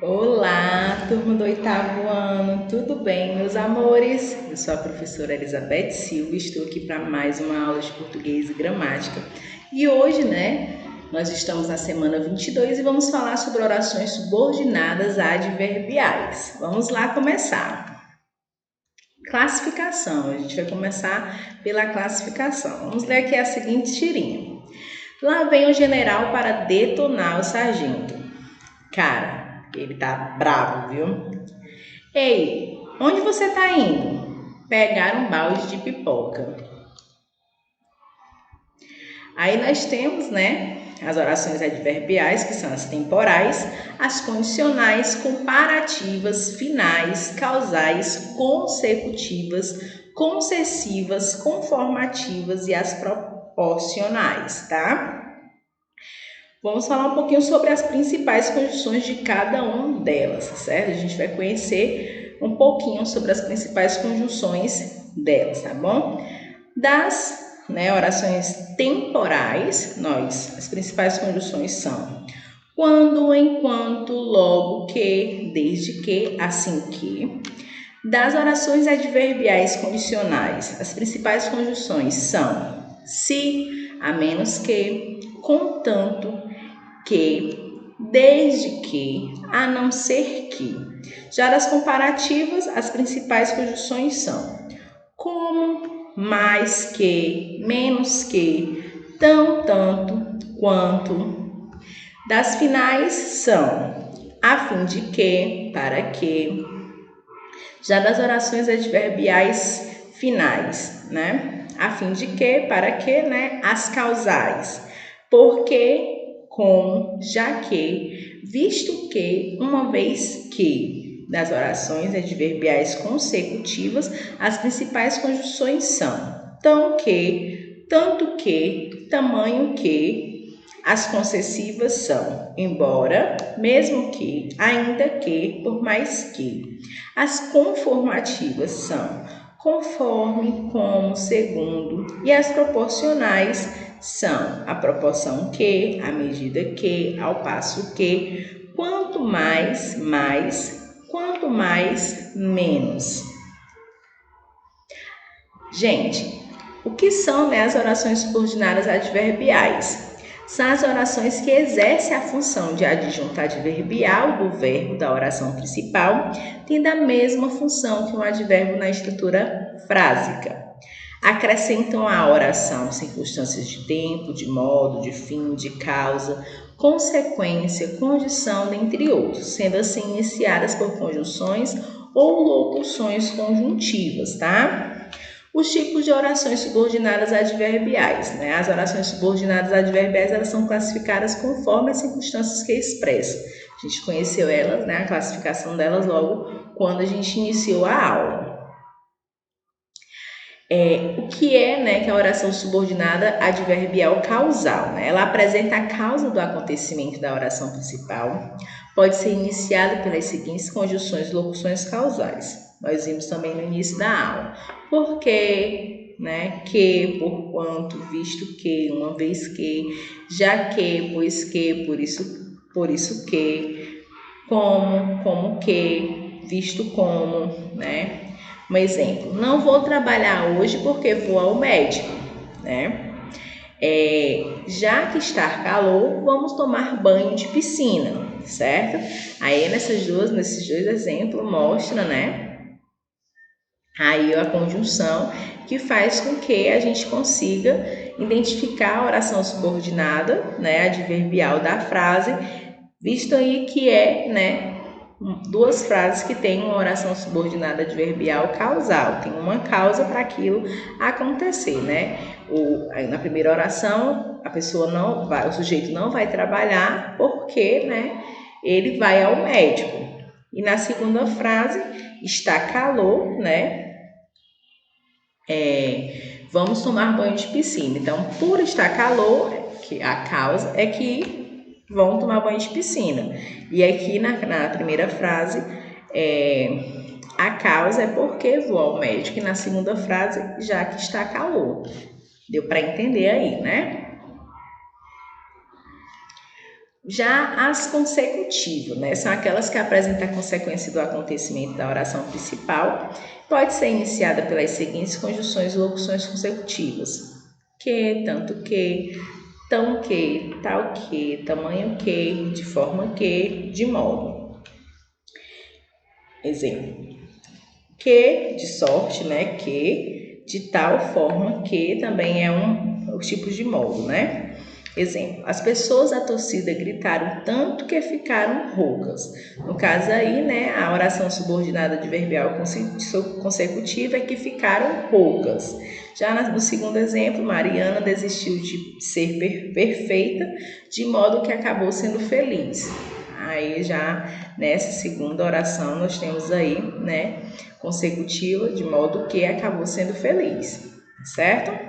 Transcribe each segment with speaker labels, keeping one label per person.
Speaker 1: Olá, turma do oitavo ano, tudo bem, meus amores? Eu sou a professora Elizabeth Silva e estou aqui para mais uma aula de português e gramática. E hoje, nós estamos na semana 22 e vamos falar sobre orações subordinadas adverbiais. Vamos lá começar. Classificação, a gente vai começar pela classificação. Vamos ler aqui a seguinte tirinha. Lá vem o general para detonar o sargento. Cara, ele tá bravo, viu? Ei, onde você tá indo? Pegar um balde de pipoca. Aí nós temos, as orações adverbiais, que são as temporais, as condicionais, comparativas, finais, causais, consecutivas, concessivas, conformativas e as proporcionais, tá? Vamos falar um pouquinho sobre as principais conjunções de cada uma delas, certo? A gente vai conhecer um pouquinho sobre as principais conjunções delas, tá bom? Das orações temporais, as principais conjunções são quando, enquanto, logo que, desde que, assim que. Das orações adverbiais condicionais, as principais conjunções são se, a menos que, contanto que, desde que, a não ser que. Já das comparativas, as principais conjunções são como, mais que, menos que, tão, tanto, quanto. Das finais são a fim de que, para que. Já das orações adverbiais finais, a fim de que, para que, as causais. Porque, com, já que, visto que, uma vez que. Das orações adverbiais consecutivas, as principais conjunções são tão que, tanto que, tamanho que. As concessivas são embora, mesmo que, ainda que, por mais que. As conformativas são conforme, como, segundo, e as proporcionais são a proporção que, a medida que, ao passo que, quanto mais, mais, quanto mais, menos. Gente, o que são as orações subordinadas adverbiais? São as orações que exercem a função de adjunto adverbial do verbo da oração principal, tendo a mesma função que um advérbio na estrutura frásica. Acrescentam à oração circunstâncias de tempo, de modo, de fim, de causa, consequência, condição, dentre outros, sendo assim iniciadas por conjunções ou locuções conjuntivas, tá? Os tipos de orações subordinadas adverbiais. As orações subordinadas adverbiais elas são classificadas conforme as circunstâncias que expressam. A gente conheceu elas, a classificação delas logo quando a gente iniciou a aula. O que é que a oração subordinada adverbial causal? Ela apresenta a causa do acontecimento da oração principal. Pode ser iniciada pelas seguintes conjunções e locuções causais. Nós vimos também no início da aula. Porque, que, por quanto, visto que, uma vez que, já que, pois que, por isso que, como que, visto como, Um exemplo, não vou trabalhar hoje porque vou ao médico, já que está calor, vamos tomar banho de piscina, certo? Aí nesses dois exemplos mostra, aí a conjunção que faz com que a gente consiga identificar a oração subordinada, adverbial da frase, visto aí que é, duas frases que têm uma oração subordinada adverbial causal. Tem uma causa para aquilo acontecer, na primeira oração, o sujeito não vai trabalhar porque, ele vai ao médico. E na segunda frase, está calor, vamos tomar banho de piscina. Então, por estar calor, que a causa é que vão tomar banho de piscina. E aqui na primeira frase, A causa é porque vou ao médico, e na segunda frase, já que está calor. Deu para entender aí, né? Já as consecutivas, né? São aquelas que apresentam a consequência do acontecimento da oração principal. Pode ser iniciada pelas seguintes conjunções e locuções consecutivas: que, tanto que, tão que, tal que, tamanho que, de forma que, de modo. Exemplo: que, de sorte, né? Que, de tal forma que, também é os tipos de modo, né? Exemplo: as pessoas da torcida gritaram tanto que ficaram roucas. No caso aí, né, a oração subordinada adverbial consecutiva é que ficaram roucas. Já no segundo exemplo, Mariana desistiu de ser perfeita, de modo que acabou sendo feliz. Aí já nessa segunda oração nós temos aí, né, consecutiva, de modo que acabou sendo feliz, certo?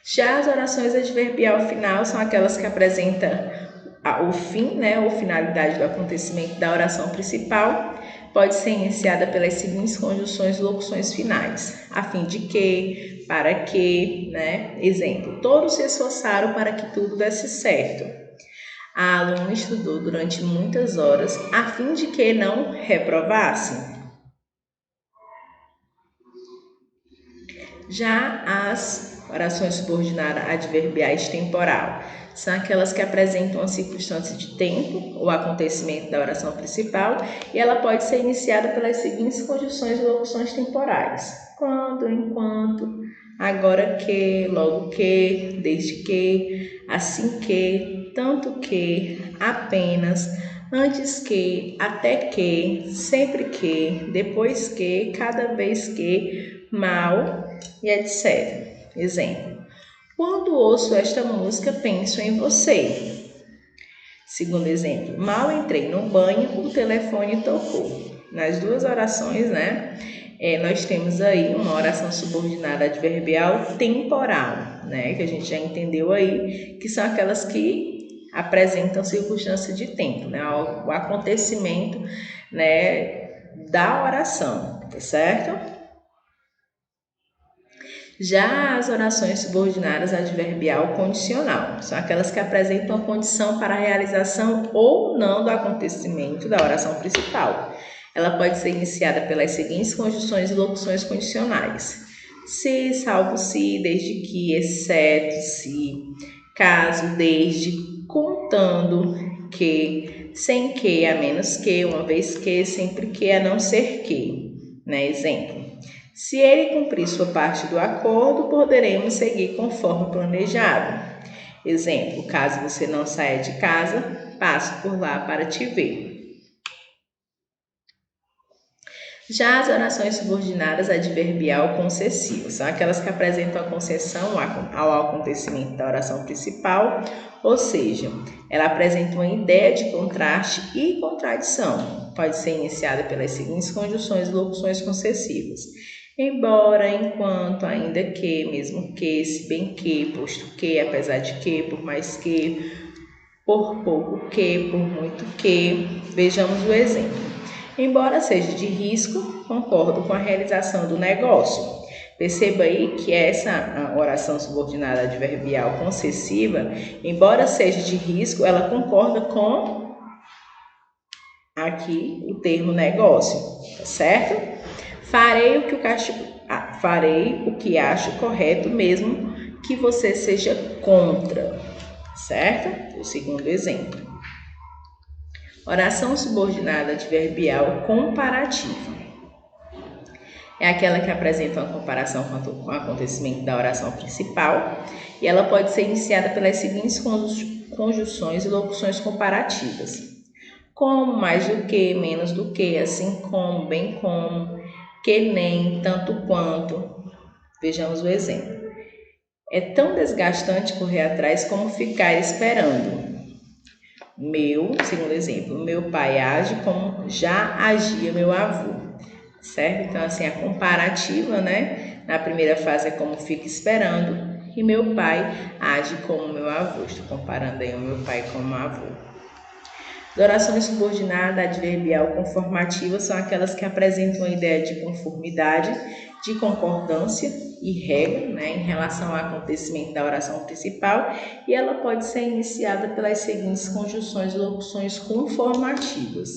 Speaker 1: Já as orações adverbial final são aquelas que apresentam o fim, né, ou finalidade do acontecimento da oração principal. Pode ser iniciada pelas seguintes conjunções e locuções finais: a fim de que, para que, né? Exemplo: todos se esforçaram para que tudo desse certo. A aluna estudou durante muitas horas a fim de que não reprovasse. Já as orações subordinadas adverbiais temporal são aquelas que apresentam a circunstância de tempo ou acontecimento da oração principal, e ela pode ser iniciada pelas seguintes conjunções e locuções temporais: quando, enquanto, agora que, logo que, desde que, assim que, tanto que, apenas, antes que, até que, sempre que, depois que, cada vez que, mal e etc. Exemplo: quando ouço esta música, penso em você. Segundo exemplo: mal entrei no banho, o telefone tocou. Nas duas orações, né, nós temos aí uma oração subordinada adverbial temporal, né, que a gente já entendeu aí, que são aquelas que apresentam circunstância de tempo, né, o acontecimento, né, da oração, tá certo? Já as orações subordinadas adverbial condicional são aquelas que apresentam a condição para a realização ou não do acontecimento da oração principal. Ela pode ser iniciada pelas seguintes conjunções e locuções condicionais: se, salvo se, desde que, exceto se, caso, desde, contando que, sem que, a menos que, uma vez que, sempre que, a não ser que, né? Exemplo: se ele cumprir sua parte do acordo, poderemos seguir conforme planejado. Exemplo: caso você não saia de casa, passo por lá para te ver. Já as orações subordinadas adverbial concessiva são aquelas que apresentam a concessão ao acontecimento da oração principal, ou seja, ela apresenta uma ideia de contraste e contradição. Pode ser iniciada pelas seguintes conjunções e locuções concessivas: embora, enquanto, ainda que, mesmo que, se bem que, posto que, apesar de que, por mais que, por pouco que, por muito que. Vejamos o exemplo: embora seja de risco, concordo com a realização do negócio. Perceba aí que essa oração subordinada adverbial concessiva, embora seja de risco, ela concorda com aqui o termo negócio, tá certo? Farei o que acho correto, mesmo que você seja contra, certo? O segundo exemplo. Oração subordinada adverbial comparativa é aquela que apresenta uma comparação com o acontecimento da oração principal, e ela pode ser iniciada pelas seguintes conjunções e locuções comparativas: como, mais do que, menos do que, assim como, bem como, que nem, tanto quanto. Vejamos o exemplo: é tão desgastante correr atrás como ficar esperando. Segundo exemplo, meu pai age como já agia meu avô, certo? Então, assim, a comparativa, né? Na primeira fase é como fica esperando, e meu pai age como meu avô. Estou comparando aí o meu pai com o meu avô. As orações subordinadas adverbial conformativa são aquelas que apresentam a ideia de conformidade, de concordância e regra, né, em relação ao acontecimento da oração principal, e ela pode ser iniciada pelas seguintes conjunções e locuções conformativas: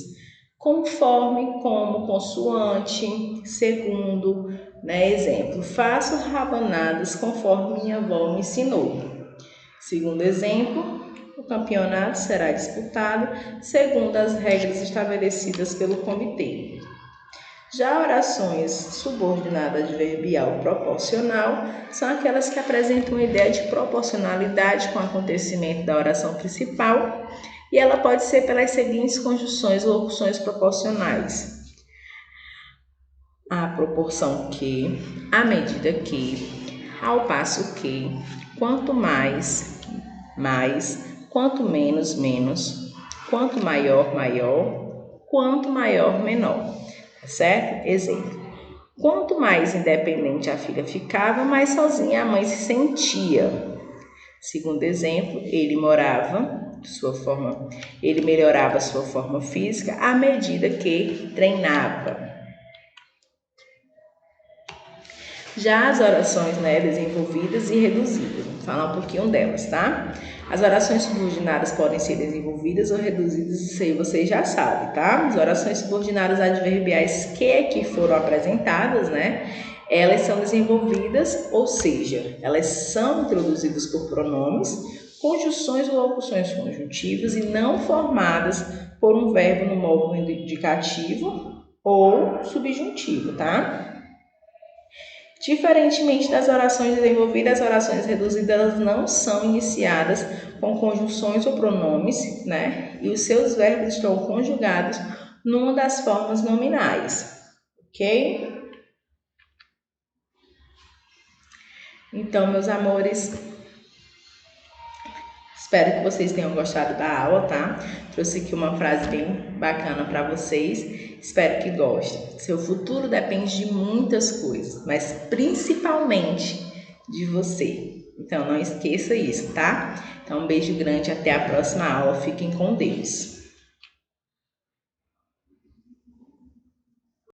Speaker 1: conforme, como, consoante, segundo, né? Exemplo: faço rabanadas conforme minha avó me ensinou. Segundo exemplo: o campeonato será disputado segundo as regras estabelecidas pelo comitê. Já orações subordinadas adverbial proporcional são aquelas que apresentam uma ideia de proporcionalidade com o acontecimento da oração principal, e ela pode ser pelas seguintes conjunções e locuções proporcionais: à proporção que, à medida que, ao passo que, quanto mais, mais, quanto menos, menos, quanto maior, maior, quanto maior, menor. Certo? Exemplo: quanto mais independente a filha ficava, mais sozinha a mãe se sentia. Segundo exemplo: ele melhorava sua forma física à medida que treinava. Já as orações, né, desenvolvidas e reduzidas, vamos falar um pouquinho delas, tá? As orações subordinadas podem ser desenvolvidas ou reduzidas, isso aí vocês já sabem, tá? As orações subordinadas adverbiais que aqui foram apresentadas, né, elas são desenvolvidas, ou seja, elas são introduzidas por pronomes, conjunções ou locuções conjuntivas e não formadas por um verbo no modo indicativo ou subjuntivo, tá? Diferentemente das orações desenvolvidas, as orações reduzidas elas não são iniciadas com conjunções ou pronomes, né? E os seus verbos estão conjugados numa das formas nominais, ok? Então, meus amores, espero que vocês tenham gostado da aula, tá? Trouxe aqui uma frase bem bacana para vocês. Espero que gostem. Seu futuro depende de muitas coisas, mas principalmente de você. Então, não esqueça isso, tá? Então, um beijo grande, até a próxima aula. Fiquem com Deus.